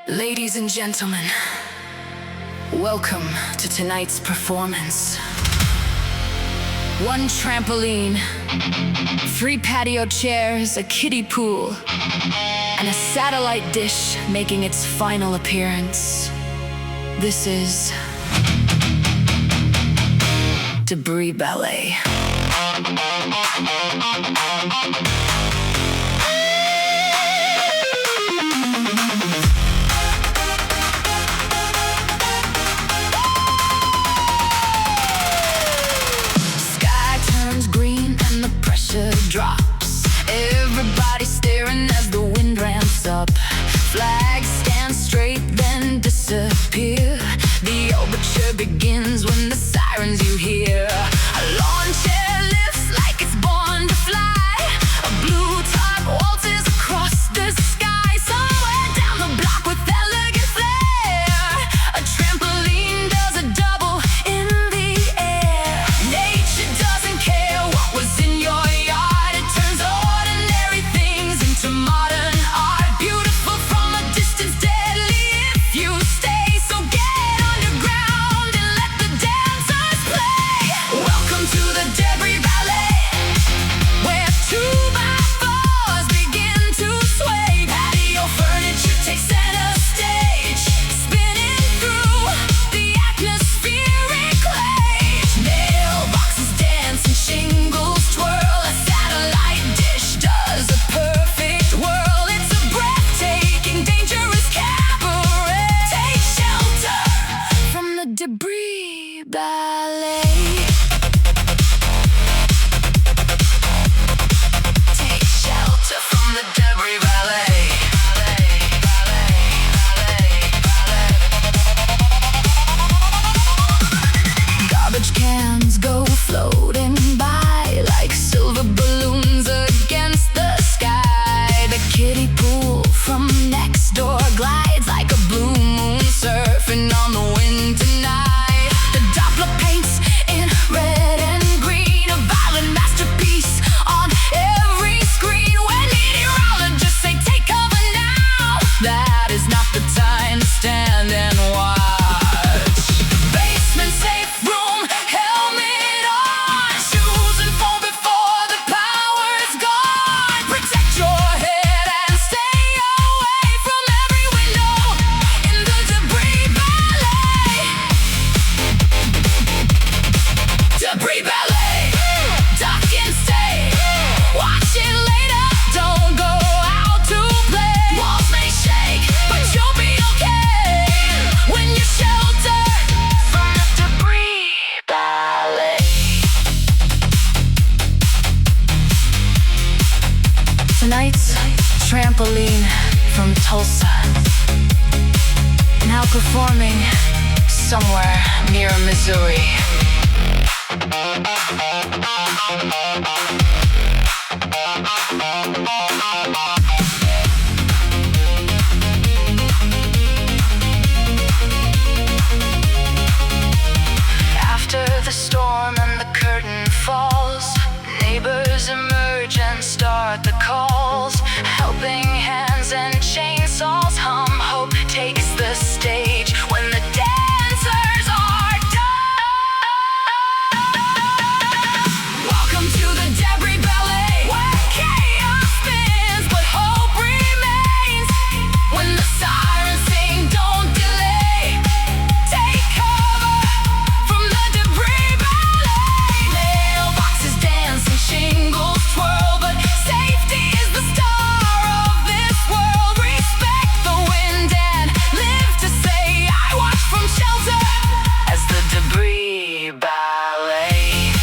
Ladies and gentlemen, welcome to tonight's performance. 1 trampoline, 3 patio chairs, a kiddie pool, and a satellite dish making its final appearance. This is Debris Ballet. Drops. Everybody staring as the wind ramps up. Flags stand straight, then disappear. The overture begins when the sirens you hear. A lawn chair lifts like it's born to fly. A blue tarp waltzes across the sky. Somewhere down the block with elegant flair, a trampoline does a double in the air. Nature doesn't care what was in your yard. Modern art, beautiful from a distance, deadly if you stay. So get underground and let the dancers play. Welcome to the Debris Ballet, where 2x4s begin to sway. Patio furniture takes center stage, spinning through the atmospheric rage. Mailboxes dance and shingles twirl. A satellite dish does a perfect world. It's a breathtaking, dangerous cabaret. Take shelter from the Debris Ballet. Take shelter from the Debris Ballet. Garbage cans go floating by like silver balloons against the sky. The kiddie pool from next door glides like a blue moon surfing on the wind tonight. The Doppler paints in red and green, a violent masterpiece on every screen. When meteorologists say take cover now, that is not the time to stand and watch. Basement safe room, helmet on, shoes and phone before the power's gone. Protect your head and stay away from every window in the Debris Ballet. Debris Ballet, duck and stay. Watch it later, don't go out to play. Walls may shake, but you'll be okay when you shelter from the Debris Ballet. Tonight's trampoline from Tulsa, now performing somewhere near Missouri. After the storm and the curtain falls, neighbors emerge and start the calls. Helping hands and chainsaws hum. Hope takes the stage when the dancers are done. Welcome to the Debris Ballet, where chaos spins but hope remains. When the sirens sing, don't delay. Take cover from the Debris Ballet. Mailboxes dance and shingles twirl, but safety is the star of this world. Respect the wind and live to say I watch from shelter as the Debris Ballet.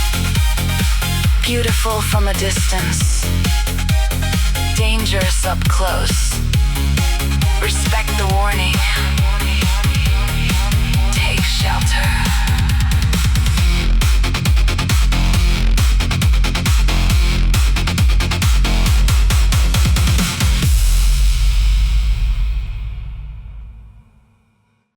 Beautiful from a distance, dangerous up close. Respect the warning. Take shelter.